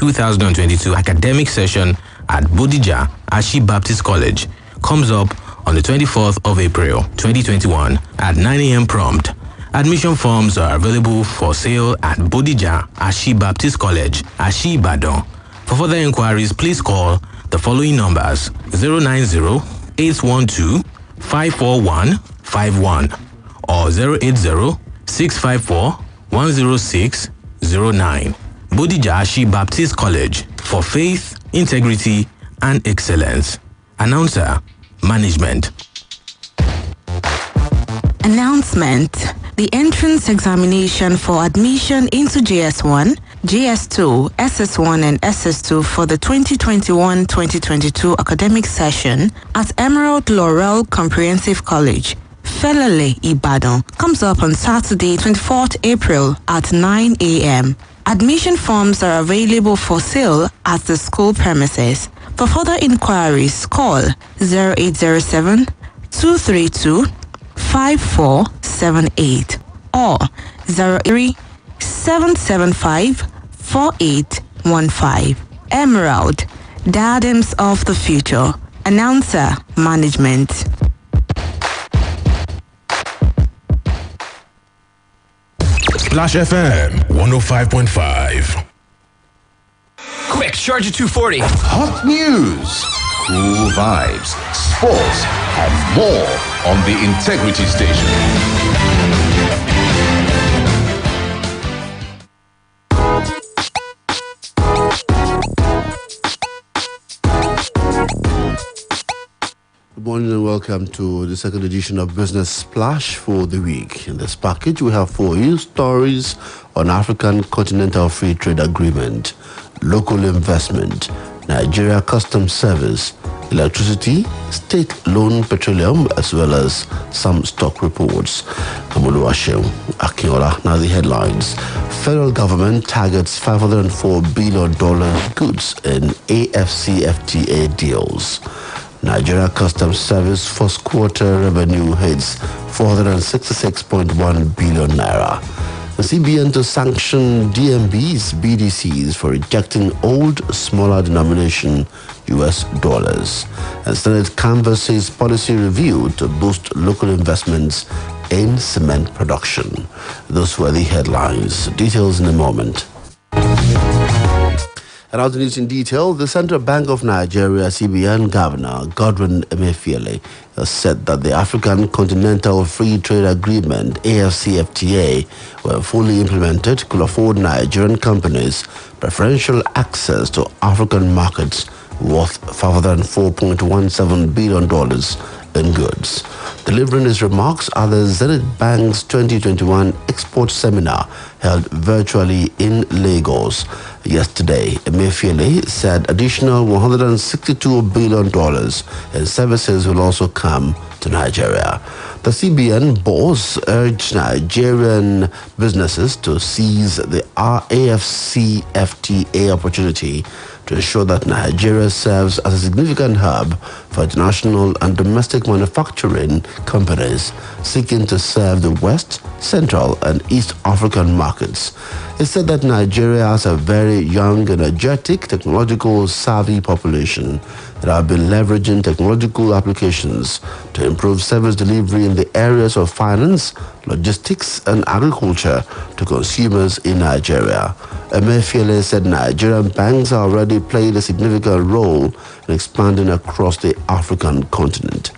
2022 academic session at Bodija Ashi Baptist College comes up on the 24th of April 2021 at 9 a.m. prompt. Admission forms are available for sale at Bodija Ashi Baptist College, Ashi Ibadan. For further inquiries, please call the following numbers: 090-812-54151 or 080-654-10609. Bodija Ashi Baptist College, for faith, integrity, and excellence. Announcer, Management. Announcement. The entrance examination for admission into JS1, JS2, SS1 and SS2 for the 2021-2022 academic session at Emerald Laurel Comprehensive College, Felele, Ibadan, comes up on Saturday, 24th April at 9 a.m. Admission forms are available for sale at the school premises. For further inquiries, call 0807 232 5478 or 03775 4815. Emerald, Diadems of the Future. Announcer, Management. Splash FM 105.5. Quick, charge at 240. Hot news, cool vibes, sports, and more on the Integrity Station. Good morning and welcome to the second edition of Business Splash for the week. In this package, we have for you stories on African Continental Free Trade Agreement, local investment, Nigeria Customs Service, electricity, state-loan petroleum, as well as some stock reports. I'm Oluwaseun Akinola. Now the headlines. Federal government targets $504 billion goods in AFCFTA deals. Nigeria Customs Service first quarter revenue hits 466.1 billion naira. The CBN to sanction DMBs, BDCs for rejecting old, smaller denomination US dollars. And Senate canvasses policy review to boost local investments in cement production. Those were the headlines. Details in a moment. And out the news in detail, the Central Bank of Nigeria, CBN Governor Godwin Emefiele, has said that the African Continental Free Trade Agreement, AFCFTA, when fully implemented, could afford Nigerian companies preferential access to African markets worth $504.17 billion in goods. Delivering his remarks at the Zenith Bank's 2021 Export Seminar held virtually in Lagos yesterday, Emefiele said additional $162 billion in services will also come to Nigeria. The CBN boss urged Nigerian businesses to seize the AFCFTA opportunity to ensure that Nigeria serves as a significant hub for international and domestic manufacturing companies seeking to serve the West, Central, and East African markets. It said that Nigeria has a very young, energetic, technological savvy population that have been leveraging technological applications to improve service delivery in the areas of finance, logistics, and agriculture to consumers in Nigeria. Emefiele said Nigerian banks are already playing a significant role in expanding across the African continent.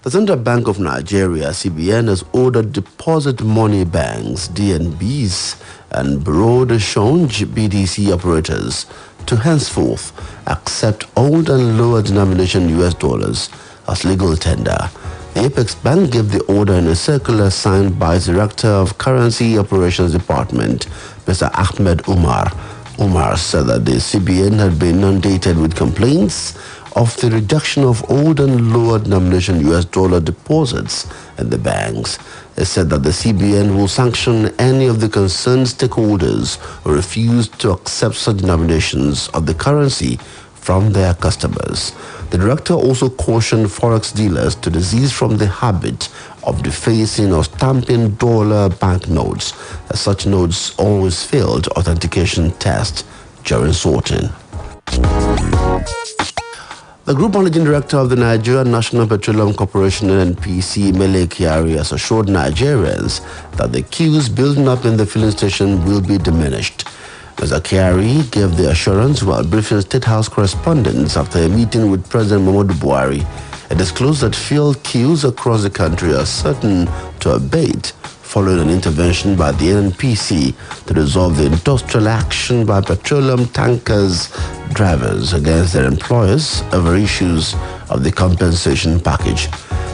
The Central Bank of Nigeria, CBN, has ordered deposit money banks, DNBs, and Bureau de Change, BDC operators to henceforth accept old and lower denomination US dollars as legal tender. The Apex Bank gave the order in a circular signed by its Director of Currency Operations Department, Mr. Ahmed Umar. Umar said that the CBN had been inundated with complaints of the reduction of old and lower denomination US dollar deposits in the banks. It said that the CBN will sanction any of the concerned stakeholders who refuse to accept such denominations of the currency from their customers. The director also cautioned forex dealers to desist from the habit of defacing or stamping dollar banknotes, as such notes always failed authentication test during sorting. The Group Managing Director of the Nigerian National Petroleum Corporation (NNPC), Mele Kyari, has assured Nigerians that the queues building up in the filling station will be diminished. Mr. Kyari gave the assurance while briefing State House correspondents after a meeting with President Muhammadu Buhari. It disclosed that fuel queues across the country are certain to abate following an intervention by the NNPC to resolve the industrial action by petroleum tankers drivers against their employers over issues of the compensation package.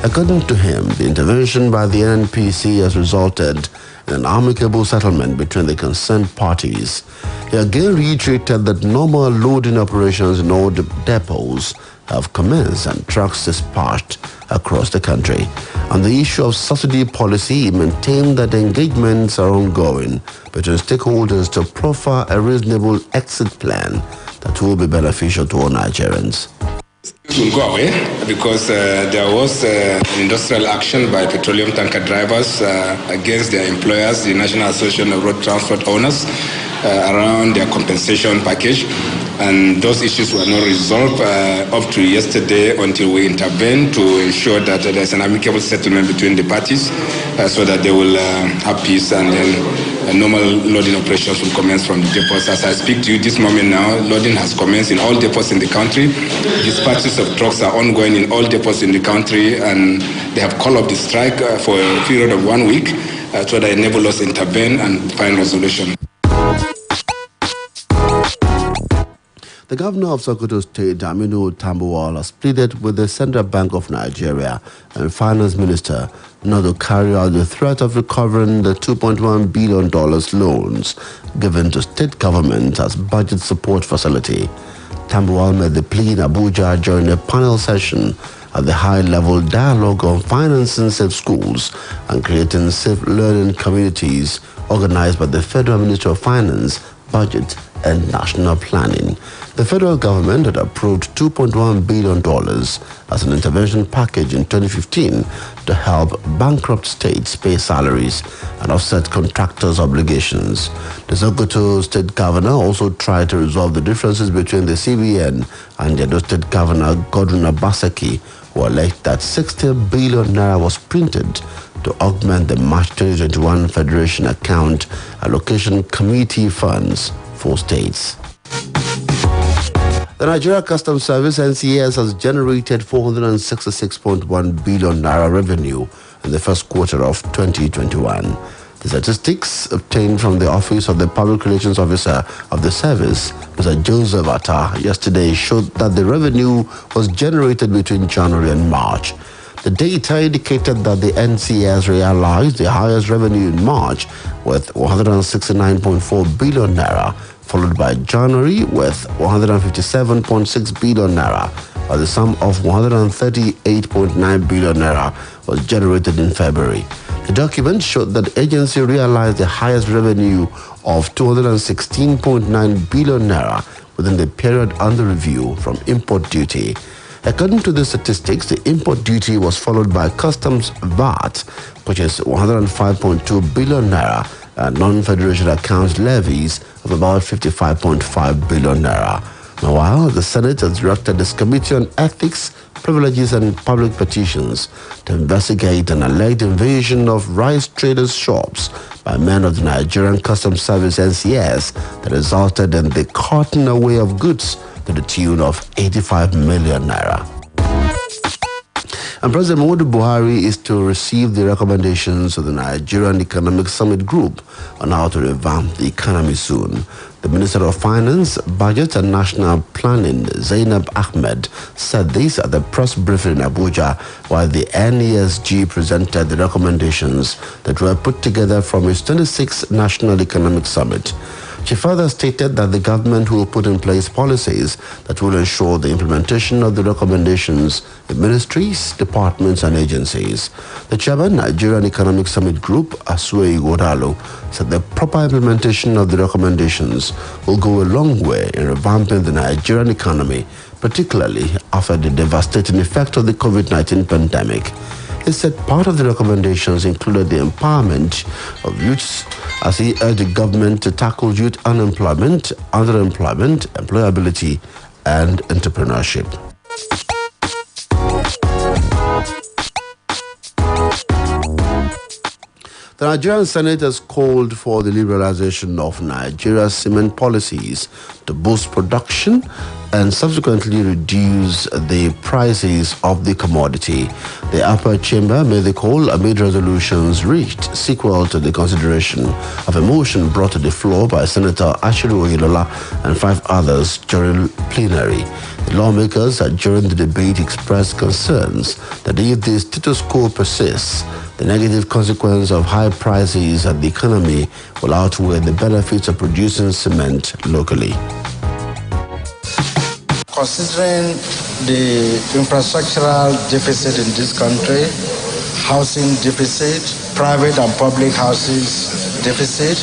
According to him, the intervention by the NNPC has resulted in an amicable settlement between the concerned parties. He again reiterated that normal loading operations in all depots have commenced and trucks dispatched across the country. On the issue of subsidy policy, he maintained that engagements are ongoing between stakeholders to proffer a reasonable exit plan that will be beneficial to all Nigerians. It will go away because there was industrial action by petroleum tanker drivers against their employers, the National Association of Road Transport Owners, around their compensation package. And those issues were not resolved up to yesterday until we intervened to ensure that there's an amicable settlement between the parties so that they will have peace, and then normal loading operations will commence from the depots. As I speak to you this moment now, loading has commenced in all depots in the country. Dispatches of trucks are ongoing in all depots in the country, and they have called up the strike for a period of 1 week so that enable us to intervene and find resolution. The governor of Sokoto State, Aminu Tambuwal, has pleaded with the Central Bank of Nigeria and Finance Minister not to carry out the threat of recovering the $2.1 billion loans given to state government as budget support facility. Tambuwal made the plea in Abuja during a panel session at the high-level dialogue on financing safe schools and creating safe learning communities organized by the Federal Ministry of Finance, Budget and National Planning. The federal government had approved $2.1 billion as an intervention package in 2015 to help bankrupt states pay salaries and offset contractors' obligations. The Sokoto State Governor also tried to resolve the differences between the CBN and the Edo State Governor, Godwin Obaseki, who alleged that 60 billion naira was printed to augment the March 2021 Federation Account Allocation Committee funds for states. The Nigeria Customs Service (NCS) has generated 466.1 billion naira revenue in the first quarter of 2021. The statistics obtained from the Office of the Public Relations Officer of the service, Mr. Joseph Atta, yesterday showed that the revenue was generated between January and March. The data indicated that the NCS realized the highest revenue in March with 169.4 billion naira, followed by January with 157.6 billion naira, while the sum of 138.9 billion naira was generated in February. The document showed that the agency realized the highest revenue of 216.9 billion naira within the period under review from import duty. According to the statistics, the import duty was followed by customs VAT, which is 105.2 billion naira, and non-federation accounts levies of about 55.5 billion naira. Meanwhile, the Senate has directed this Committee on Ethics, Privileges and Public Petitions to investigate an alleged invasion of rice traders' shops by men of the Nigerian Customs Service (NCS) that resulted in the carting away of goods to the tune of 85 million naira. And President Muhammadu Buhari is to receive the recommendations of the Nigerian Economic Summit Group on how to revamp the economy soon. The Minister of Finance, Budget and National Planning, Zainab Ahmed, said this at the press briefing in Abuja while the NESG presented the recommendations that were put together from its 26th National Economic Summit. She further stated that the government will put in place policies that will ensure the implementation of the recommendations in ministries, departments and agencies. The chairman, Nigerian Economic Summit Group, Asue Ighodalo, said the proper implementation of the recommendations will go a long way in revamping the Nigerian economy, particularly after the devastating effect of the COVID-19 pandemic. He said part of the recommendations included the empowerment of youths, as he urged the government to tackle youth unemployment, underemployment, employability, and entrepreneurship. The Nigerian Senate has called for the liberalization of Nigeria's cement policies to boost production and subsequently reduce the prices of the commodity. The upper chamber made the call amid resolutions reached sequel to the consideration of a motion brought to the floor by Senator Akinola and 5 others during plenary. The lawmakers during the debate expressed concerns that if the status quo persists, the negative consequence of high prices at the economy will outweigh the benefits of producing cement locally. Considering the infrastructural deficit in this country, housing deficit, private and public houses deficit,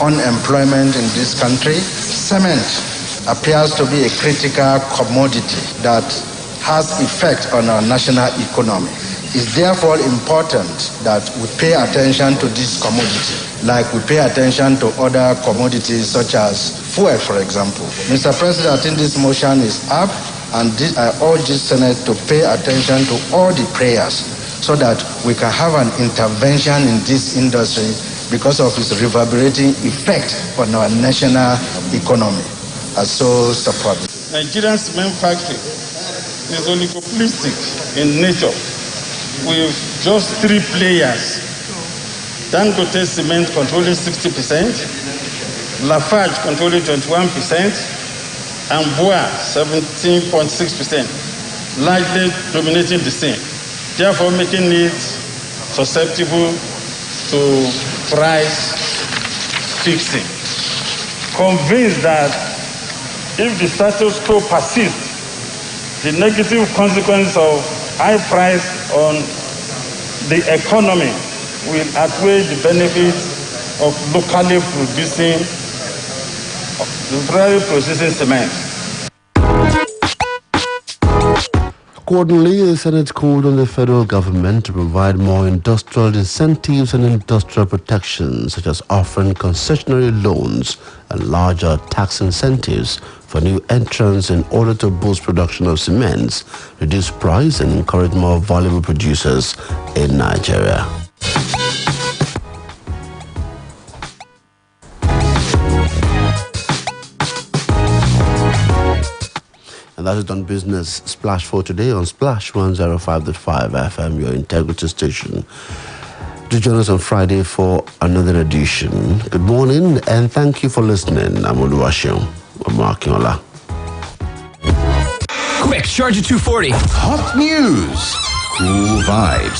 unemployment in this country, cement appears to be a critical commodity that has effect on our national economy. It's therefore important that we pay attention to this commodity, like we pay attention to other commodities such as fuel, for example. Mr. President, I think this motion is up, and I urge the Senate to pay attention to all the prayers so that we can have an intervention in this industry because of its reverberating effect on our national economy. I so support it. Nigerian cement factory is oligopolistic in nature, with just 3 players. Dangote Cement controlling 60%, Lafarge controlling 21%, and Boa 17.6%, largely dominating the scene, therefore making it susceptible to price fixing. Convinced that if the status quo persists, the negative consequence of high price on the economy will outweigh the benefits of locally processing cement. Accordingly, the Senate called on the federal government to provide more industrial incentives and industrial protections, such as offering concessionary loans and larger tax incentives for new entrants in order to boost production of cements, reduce price, and encourage more valuable producers in Nigeria. And that is on Business Splash for today on Splash 105.5 FM, your integrity station. Do join us on Friday for another edition. Good morning and thank you for listening. I'm Oluwaseun Akinola. Quick, charge at 240. Hot news, cool vibes,